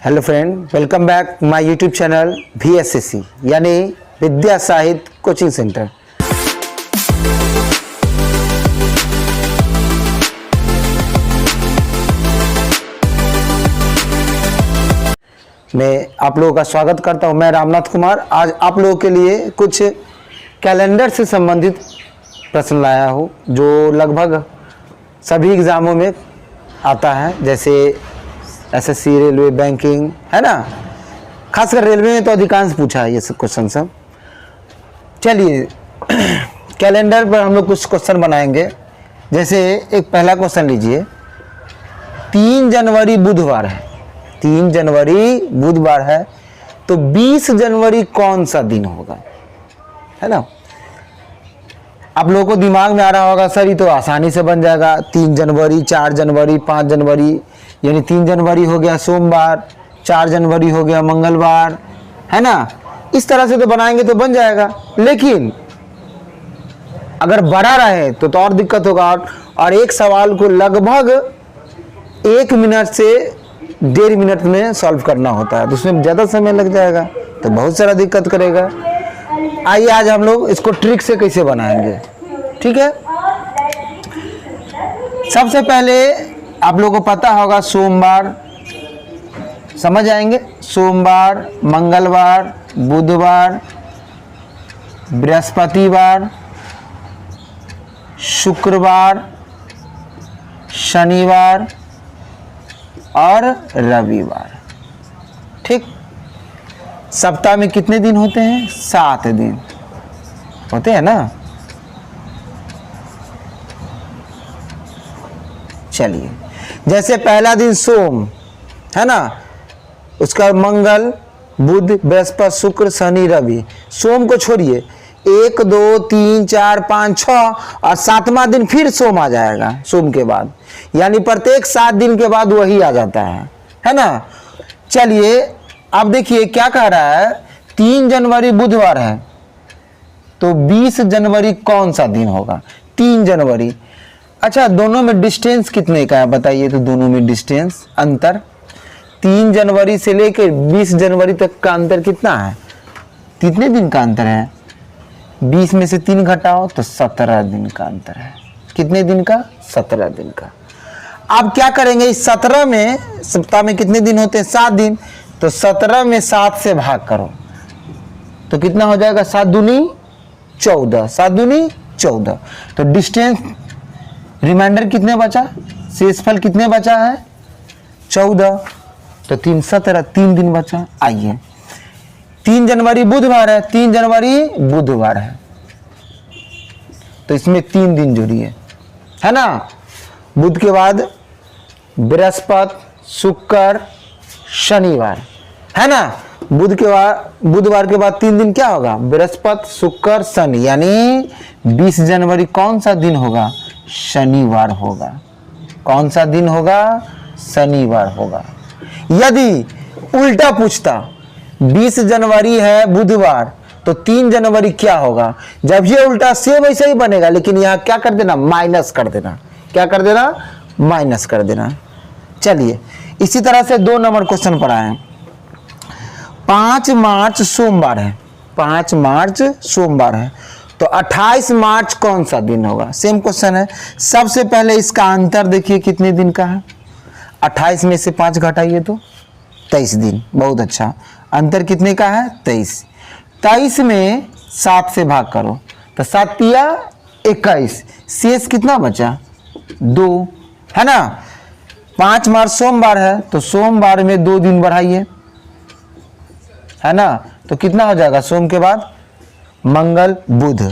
Hello friend, welcome back my YouTube channel VSSC यानी विद्या साहित्य coaching centre. मैं आप लोगों का स्वागत करता हूं। मैं रामनाथ कुमार आज आप लोगों के लिए कुछ कैलेंडर से संबंधित प्रश्न लाया हूं जो लगभग सभी एग्ज़ामों में आता है, जैसे SSC, रेलवे, बैंकिंग, है ना। खासकर रेलवे में तो अधिकांश पूछा है ये सब क्वेश्चन सब। चलिए कैलेंडर पर हम लोग कुछ क्वेश्चन बनाएंगे। जैसे एक पहला क्वेश्चन लीजिए, 3 जनवरी बुधवार है। 3 जनवरी बुधवार है तो 20 जनवरी कौन सा दिन होगा, है ना। आप लोगों को दिमाग में आ रहा होगा सर ये तो आसानी से बन जाएगा। 3 जनवरी, 4 जनवरी, 5 जनवरी, यानी 3 जनवरी हो गया सोमवार, 4 जनवरी हो गया मंगलवार, है ना। इस तरह से तो बनाएंगे तो बन जाएगा, लेकिन अगर बड़ा रहे तो और दिक्कत होगा। और एक सवाल को लगभग 1 मिनट से 1.5 मिनट में सॉल्व करना होता है, तो उसमें ज़्यादा समय लग जाएगा, तो बहुत सारा दिक्कत करेगा। आइए आज हम लोग इसको ट्रिक से कैसे बनाएंगे, ठीक है। सबसे पहले आप लोगों को पता होगा सोमवार, समझ आएंगे। सोमवार, मंगलवार, बुधवार, बृहस्पतिवार, शुक्रवार, शनिवार और रविवार, ठीक। सप्ताह में कितने दिन होते हैं? 7 दिन होते हैं ना। चलिए, जैसे पहला दिन सोम है ना, उसका मंगल, बुध, बृहस्पति, शुक्र, शनि, रवि। सोम को छोड़िए, 1 2 3 4 5 6 और 7वां दिन फिर सोम आ जाएगा सोम के बाद, यानी प्रत्येक 7 दिन के बाद वही आ जाता है ना। चलिए अब देखिए क्या कह रहा है, 3 जनवरी बुधवार है तो 20 जनवरी कौन सा दिन होगा? 3 जनवरी। अच्छा, दोनों में डिस्टेंस कितने का है बताइए, तो दोनों में डिस्टेंस अंतर 3 जनवरी से लेकर 20 जनवरी तक का अंतर कितना है? कितने दिन का अंतर है? 20 में से 3 घटाओ तो 17 दिन का अंतर है। कितने दिन का? 17 दिन का। अब क्या करेंगे, इस 17 में, सप्ताह में कितने दिन होते हैं? 7 दिन, तो 17 में 7 से भाग करो तो कितना हो जाएगा? 7 दूनी 14, 7 दूनी 14। तो डिस्टेंस रिमाइंडर कितने बचा? शेषफल कितने बचा है? 14, तो 3 17, 3 दिन बचा। आइए, 3 जनवरी बुधवार है, 3 जनवरी बुधवार है तो इसमें 3 दिन जोड़िए, है ना। बुध के बाद बृहस्पति, शुक्र, शनिवार, है ना। बुधवार के बाद 3 दिन क्या होगा? बृहस्पति, शुक्र, शनि, यानी 20 जनवरी कौन सा दिन होगा? शनिवार होगा। कौन सा दिन होगा? शनिवार होगा। यदि उल्टा पूछता 20 जनवरी है बुधवार तो 3 जनवरी क्या होगा? जब ये उल्टा सेम वैसे ही बनेगा, लेकिन यहां क्या कर देना? माइनस कर देना। क्या कर देना? माइनस कर देना। चलिए इसी तरह से 2 नंबर क्वेश्चन पर आए। 5 मार्च सोमवार है, 5 मार्च सोमवार है तो 28 मार्च कौन सा दिन होगा? सेम क्वेश्चन है। सबसे पहले इसका अंतर देखिए कितने दिन का है। 28 में से 5 घटाइए तो 23 दिन। बहुत अच्छा, अंतर कितने का है? 23। 23 में 7 से भाग करो तो 7 तिया 21, शेष कितना बचा? 2, है ना। 5 मार्च सोमवार है तो सोमवार में 2 दिन बढ़ाइए, है ना। तो कितना हो जाएगा? सोम के बाद मंगल, बुध,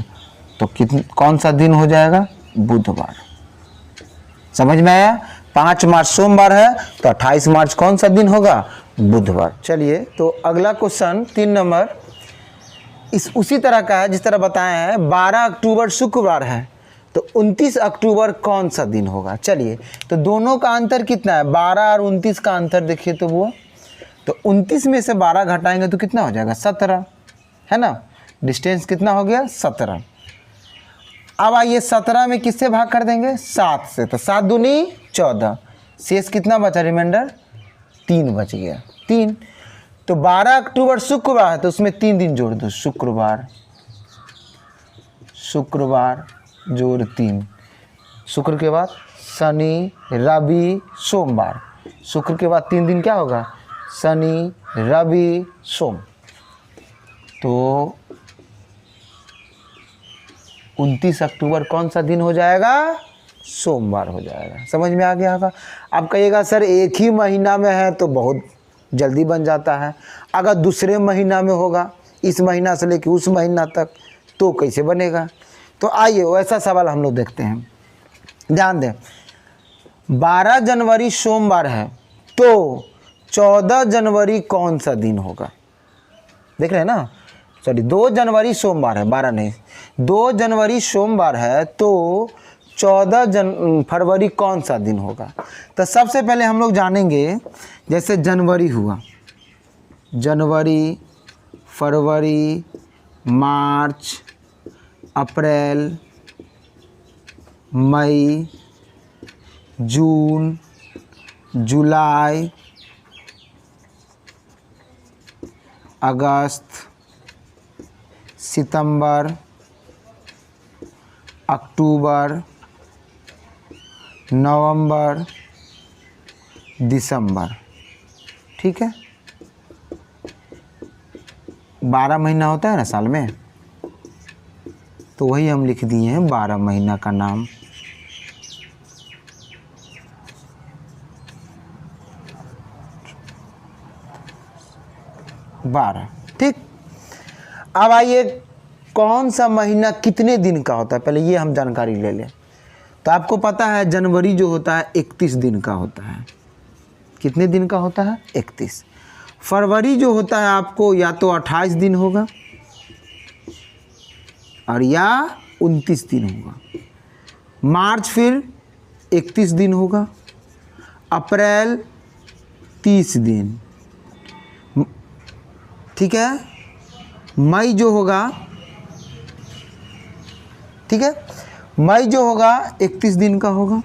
तो कौन सा दिन हो जाएगा? बुधवार। समझ में आया? 5 मार्च सोमवार है तो 28 मार्च कौन सा दिन होगा? बुधवार। चलिए तो अगला क्वेश्चन 3 नंबर उसी तरह का है जिस तरह बताया है। 12 अक्टूबर शुक्रवार है तो 29 अक्टूबर कौन सा दिन होगा? चलिए तो दोनों का अंतर कितना है? 12 और 29 का अंतर देखिए तो वो, तो 29 में से 12 घटाएंगे तो कितना हो जाएगा? 17, है ना। डिस्टेंस कितना हो गया? 17। अब आइए 17 में किससे भाग कर देंगे? 7 से, तो 7 दूनी 14, शेष कितना बचा रिमाइंडर? 3 बच गया 3। तो 12 अक्टूबर शुक्रवार है तो उसमें 3 दिन जोड़ दो, शुक्रवार जोड़ 3, शुक्र के बाद शनि रवि सोमवार, शुक्र के बाद 3 दिन क्या होगा, शनि रवि सोम। तो 29 अक्टूबर कौन सा दिन हो जाएगा, सोमवार हो जाएगा। समझ में आ गया होगा। आप कहिएगा सर एक ही महीना में है तो बहुत जल्दी बन जाता है, अगर दूसरे महीना में होगा, इस महीना से लेकर उस महीना तक, तो कैसे बनेगा। तो आइए वैसा सवाल हम लोग देखते हैं। ध्यान दें, 12 जनवरी सोमवार है तो 14 जनवरी कौन सा दिन होगा। देख रहे हैं ना, सॉरी 2 जनवरी सोमवार है, 12 नहीं, 2 जनवरी सोमवार है तो 14 फरवरी कौन सा दिन होगा। तो सबसे पहले हम लोग जानेंगे, जैसे जनवरी हुआ, जनवरी फरवरी मार्च अप्रैल मई जून जुलाई अगस्त सितंबर अक्टूबर नवंबर दिसंबर। ठीक है, 12 महीना होता है ना साल में, तो वही हम लिख दिए हैं 12 महीना का नाम। बारह। ठीक, अब आइए कौन सा महीना कितने दिन का होता है, पहले ये हम जानकारी ले लें। तो आपको पता है जनवरी जो होता है 31 दिन का होता है। कितने दिन का होता है, 31। फरवरी जो होता है आपको या तो 28 दिन होगा और या 29 दिन होगा। मार्च फिर 31 दिन होगा, अप्रैल 30 दिन, ठीक है। मई जो होगा, ठीक है, मई जो होगा 31 दिन का होगा,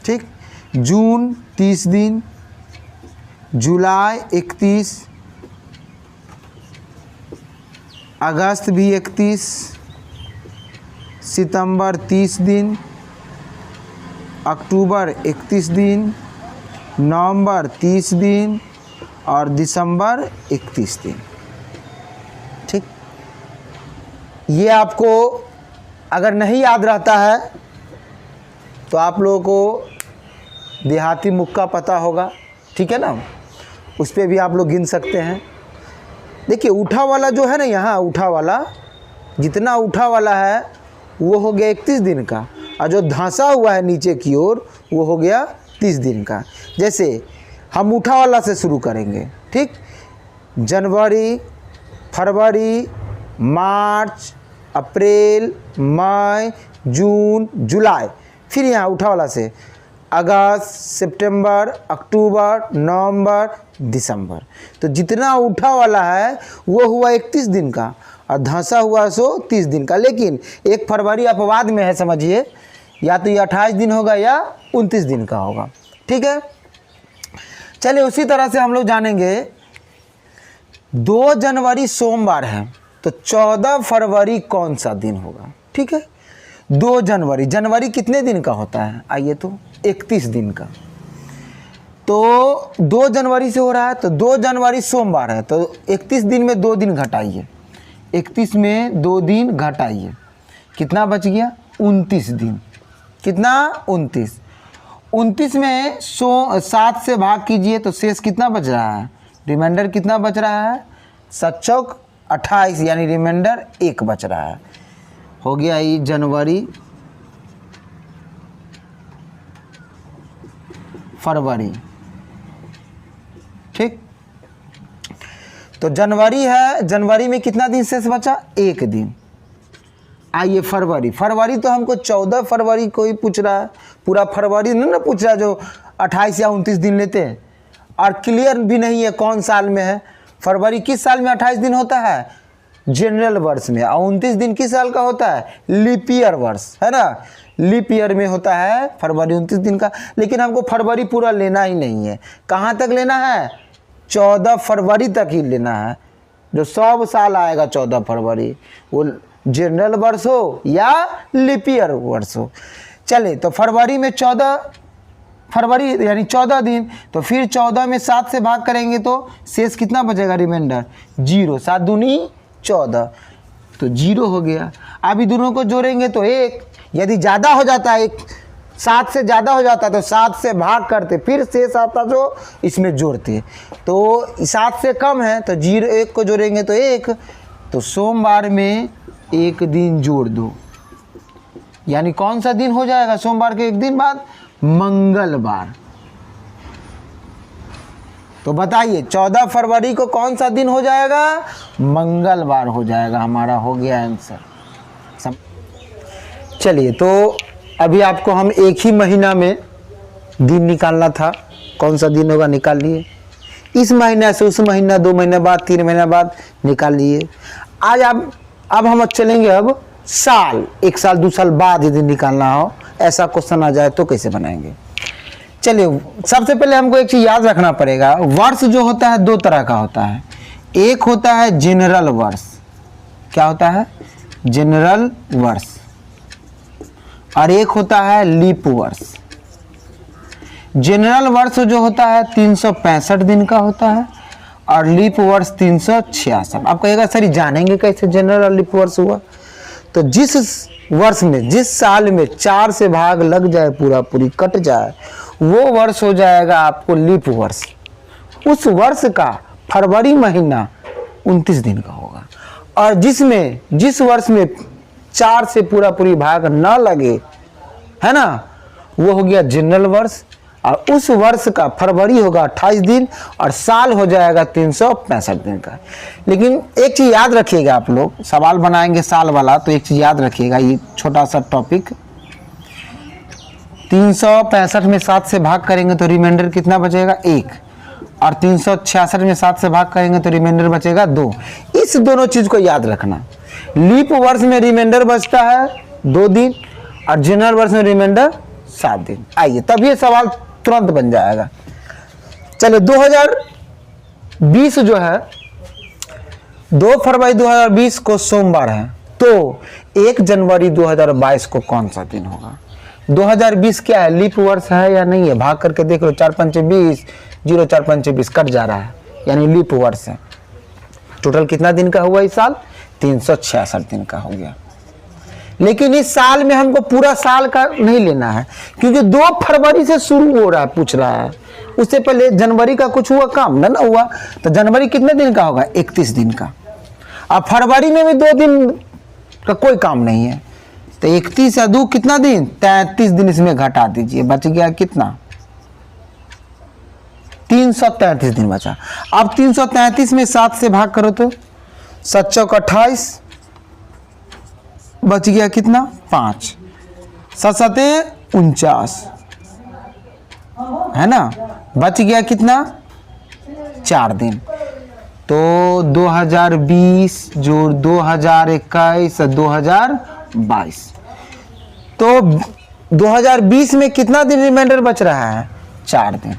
ठीक। जून 30 दिन, जुलाई 31, अगस्त भी 31, सितंबर 30 दिन, अक्टूबर 31 दिन, नवंबर 30 दिन और दिसंबर 31 दिन। ठीक, ये आपको अगर नहीं याद रहता है तो आप लोगों को देहाती मुक्का पता होगा, ठीक है ना, उस पर भी आप लोग गिन सकते हैं। देखिए उठा वाला जो है ना, यहाँ उठा वाला, जितना उठा वाला है वो हो गया 31 दिन का, और जो धंसा हुआ है नीचे की ओर वो हो गया 30 दिन का। जैसे हम उठा वाला से शुरू करेंगे, ठीक। जनवरी फरवरी मार्च अप्रैल मई जून जुलाई, फिर यहाँ उठा वाला से अगस्त सितंबर अक्टूबर नवंबर दिसंबर। तो जितना उठा वाला है वो हुआ 31 दिन का और धंसा हुआ सो 30 दिन का। लेकिन 1 फरवरी अपवाद में है, समझिए, या तो ये 28 दिन होगा या 29 दिन का होगा, ठीक है। चलिए उसी तरह से हम लोग जानेंगे, 2 जनवरी सोमवार है तो 14 फरवरी कौन सा दिन होगा, ठीक है। 2 जनवरी, जनवरी कितने दिन का होता है, आइए तो 31 दिन का। तो 2 जनवरी से हो रहा है तो 2 जनवरी सोमवार है तो 31 दिन में 2 दिन घटाइए, 31 में 2 दिन घटाइए, कितना बच गया, 29 दिन। कितना, 29। 29 में 7 से भाग कीजिए तो शेष कितना बच रहा है, रिमाइंडर कितना बच रहा है, 7 चौक 28, यानी रिमाइंडर 1 बच रहा है। हो गया ये जनवरी फरवरी, ठीक। तो जनवरी है, जनवरी में कितना दिन शेष बचा, 1 दिन। आइए फरवरी, फरवरी तो हमको 14 फरवरी को ही पूछ रहा है, पूरा फरवरी नहीं ना पूछ रहा है जो 28 या 29 दिन लेते हैं, और क्लियर भी नहीं है कौन साल में है। फरवरी किस साल में 28 दिन होता है, जनरल वर्ष में, और 29 दिन किस साल का होता है? लीप ईयर वर्ष, है ना, लीप ईयर में होता है फरवरी 29 दिन का। लेकिन हमको फरवरी पूरा लेना ही नहीं है, कहाँ तक लेना है? 14 फरवरी तक ही लेना है, जो सब साल आएगा 14 फरवरी, वो जनरल वर्ष हो या लीप ईयर वर्ष हो। चले तो फरवरी में 14 फरवरी यानी 14 दिन, तो फिर 14 में 7 से भाग करेंगे तो शेष कितना बचेगा? रिमाइंडर 0, 7 दूनी 14, तो 0 हो गया। अभी दोनों को जोड़ेंगे तो 1, यदि ज़्यादा हो जाता है 7 से ज़्यादा हो जाता तो 7 से भाग करते, फिर शेष आता जो इसमें जोड़ते, तो 7 से कम है तो 0 1 को जोड़ेंगे तो 1, तो सोमवार में 1 दिन जोड़ दो, यानी कौन सा दिन हो जाएगा सोमवार के 1 दिन बाद? मंगलवार। तो बताइए 14 फरवरी को कौन सा दिन हो जाएगा? मंगलवार हो जाएगा। हमारा हो गया आंसर। चलिए तो अभी आपको हम एक ही महीना में दिन निकालना था, कौन सा दिन होगा निकाल लिए। इस महीना से उस महीना, 2 महीने बाद, 3 महीने बाद निकाल लिए। आज अब हम चलेंगे अब साल, 1 साल 2 साल बाद यदि निकालना हो, ऐसा क्वेश्चन आ जाए तो कैसे बनाएंगे। चलिए सबसे पहले हमको एक चीज याद रखना पड़ेगा, वर्ष जो होता है 2 तरह का होता है। एक होता है जनरल वर्ष, क्या होता है? जनरल वर्ष, और एक होता है लीप वर्ष। जनरल वर्ष जो होता है 365 दिन का होता है, और लीप वर्ष 366। आप कहेगा सर जानेंगे कैसे जनरल और लीप वर्ष हुआ? तो जिस वर्ष में, जिस साल में 4 से भाग लग जाए, पूरा पूरी कट जाए, वो वर्ष हो जाएगा आपको लीप वर्ष। उस वर्ष का फरवरी महीना 29 दिन का होगा, और जिस वर्ष में 4 से पूरा पूरी भाग न लगे, है ना, वो हो गया जनरल वर्ष, और उस वर्ष का फरवरी होगा 28 दिन, और साल हो जाएगा 365 दिन का। लेकिन एक चीज याद रखिएगा, आप लोग सवाल बनाएंगे साल वाला, तो एक चीज याद रखिएगा, ये छोटा सा टॉपिक, 365 में 7 से भाग करेंगे तो रिमाइंडर कितना बचेगा? 1, और 366 में 7 से भाग करेंगे तो रिमाइंडर बचेगा 2। इस दोनों चीज को याद रखना। लीप वर्ष में रिमाइंडर बचता है 2 दिन, और जनरल वर्ष में रिमाइंडर 7 दिन। आइए तब ये सवाल तुरंत बन जाएगा। चलिए 2020 जो है, 2 फरवरी 2020 को सोमवार है, तो 1 जनवरी 2022 को कौन सा दिन होगा? 2020 क्या है? लीप वर्ष है या नहीं है? भाग करके देख लो, 4 5 20, 0 4 5 20 कट जा रहा है, यानी लीप वर्ष है। टोटल कितना दिन का हुआ इस साल? 366 दिन का हो गया। लेकिन इस साल में हमको पूरा साल का नहीं लेना है, क्योंकि 2 फरवरी से शुरू हो रहा है, पूछ रहा है। उससे पहले जनवरी का कुछ हुआ काम ना हुआ, तो जनवरी कितने दिन का होगा? 31 दिन का। अब फरवरी में भी 2 दिन का कोई काम नहीं है, तो 31 या 2 कितना दिन? 33 दिन इसमें घटा दीजिए, बच गया कितना? 333 दिन बचा। अब 333 में 7 से भाग करो तो 7 चौक 28, बच गया कितना? 5, 7 7 49, है ना, बच गया कितना? 4 दिन। तो 2020 जोड़ 2021 और 2022, तो 2020 में कितना दिन रिमाइंडर बच रहा है? 4 दिन।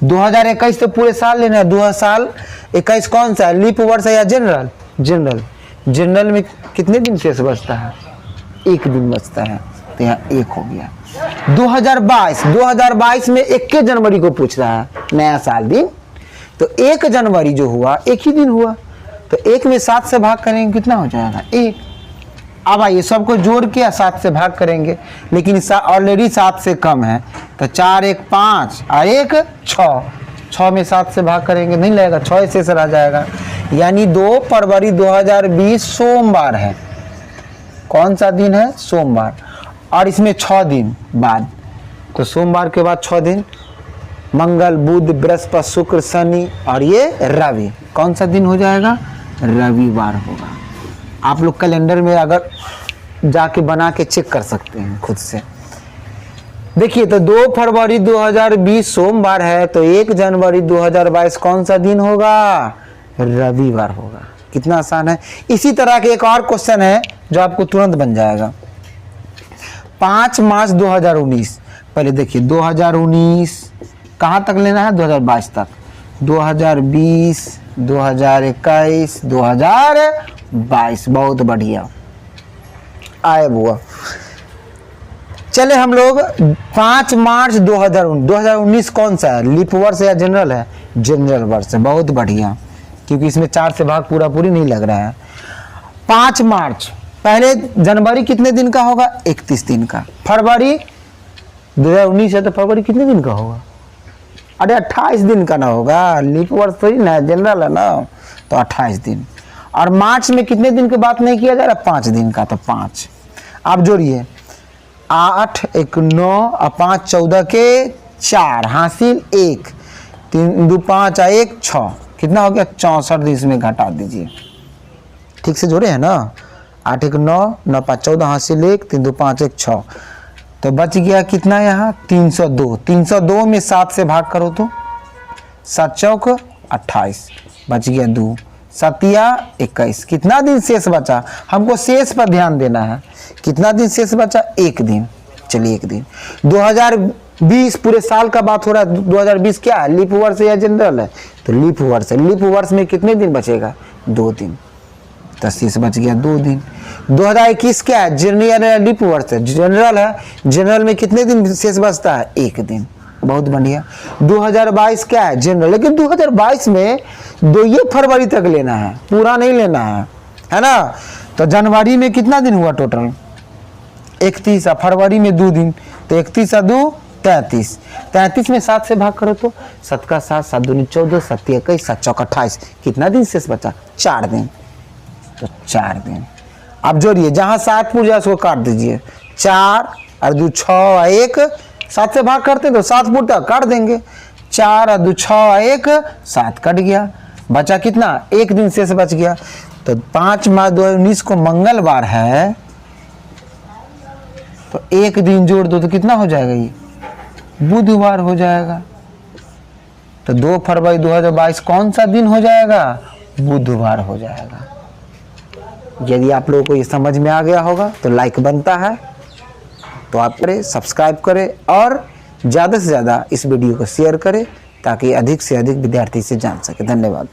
2021 तो पूरे साल लेना है, 2021 कौन सा है? लीप वर्ष है या जनरल? जनरल। जनरल में कितने दिन शेष बचता है? 1 दिन बचता है, तो यहाँ 1 हो गया। 2022 में 1 जनवरी को पूछ रहा है, नया साल दिन, तो 1 जनवरी जो हुआ 1 ही दिन हुआ, तो 1 में 7 से भाग करेंगे कितना हो जाएगा? 1। अब आइए सबको जोड़ के 7 से भाग करेंगे, लेकिन ऑलरेडी 7 से कम है, तो 4 1 5 और 1 6, 6 में 7 से भाग करेंगे नहीं लगेगा, 6 से रह जाएगा, यानी 2 फरवरी 2020 सोमवार है। कौन सा दिन है? सोमवार। और इसमें 6 दिन बाद, तो सोमवार के बाद 6 दिन, मंगल बुध बृहस्पति शुक्र शनि और ये रवि, कौन सा दिन हो जाएगा? रविवार होगा। आप लोग कैलेंडर में अगर जाके बना के चेक कर सकते हैं खुद से। देखिए तो 2 फरवरी 2020 सोमवार है, तो 1 जनवरी 2022 कौन सा दिन होगा? रविवार होगा। कितना आसान है। इसी तरह के एक और क्वेश्चन है जो आपको तुरंत बन जाएगा। 5 मार्च 2019, पहले देखिए 2019 कहाँ तक लेना है, 2022 तक, 2020, 2021, 2022, बहुत बढ़िया आए बुआ। चले हम लोग 5 मार्च 2019 कौन सा है, लीप वर्ष या जनरल है, जनरल वर्ष है, बहुत बढ़िया, क्योंकि इसमें 4 से भाग पूरा पूरी नहीं लग रहा है। 5 मार्च, पहले जनवरी कितने दिन का होगा, 31 दिन का। फरवरी 2019 है तो फरवरी कितने दिन का होगा, अरे 28 दिन का ना होगा, लीप वर्ष थोड़ी ना, जनरल है ना, तो 28 दिन। और मार्च में कितने दिन की बात नहीं किया जा रहा, 5 दिन का, तो 5। आप जोड़िए, 8 1 9 और 5 14 के 4 हासिल 1, 3 2 5 1 6, कितना हो गया 64 दिन, इसमें घटा दीजिए। ठीक से जोड़े हैं ना, 8 1 9 9 5 14 हासिल 1, 3 2 5 1 6, तो बच गया कितना यहाँ 302। 302 में 7 से भाग करो तो 7 चौक 28, बच गया 2, 7 या 21, कितना दिन शेष बचा, हमको शेष पर ध्यान देना है। कितना दिन शेष बचा, 1 दिन, चलिए 1 दिन। 2020 पूरे साल का बात हो रहा है, 2020 क्या है, लीप वर्ष या जनरल है, तो लीप वर्ष है। लीप वर्ष में कितने दिन बचेगा, 2 दिन, तो शेष बच गया 2 दिन। 2021 क्या है, जनरल या लीप वर्ष है, जनरल है, जनरल में कितने दिन शेष बचता है, 1 दिन, बहुत बढ़िया। 2022 क्या है, जनरल, लेकिन 2022 में 2 फरवरी तक लेना है, पूरा नहीं लेना है ना। तो जनवरी में कितना दिन हुआ टोटल, 31, और फरवरी में 2 दिन, तो 31 और 2 33, 33 में 7 से भाग करो तो 7 का 7, 7 दूनी 14, 7 21, 7 चौक 28, कितना दिन शेष बचा, 4 दिन, तो 4 दिन। आप जोड़िए, जहाँ 7 पूर जाए उसको काट दीजिए, 4 और 2 6 और 1, 7 से भाग करते तो 7 पूर तक काट देंगे, 4 और 2 6 और 1 7 कट गया, बचा कितना, 1 दिन शेष बच गया। तो 5 मार्च 2019 को मंगलवार है, तो 1 दिन जोड़ दो तो कितना हो जाएगा, ये बुधवार हो जाएगा। तो 2 फरवरी 2022 कौन सा दिन हो जाएगा, बुधवार हो जाएगा। यदि आप लोगों को ये समझ में आ गया होगा तो लाइक बनता है, तो आप करें, सब्सक्राइब करें और ज़्यादा से ज़्यादा इस वीडियो को शेयर करें ताकि अधिक से अधिक विद्यार्थी से जान सके। धन्यवाद।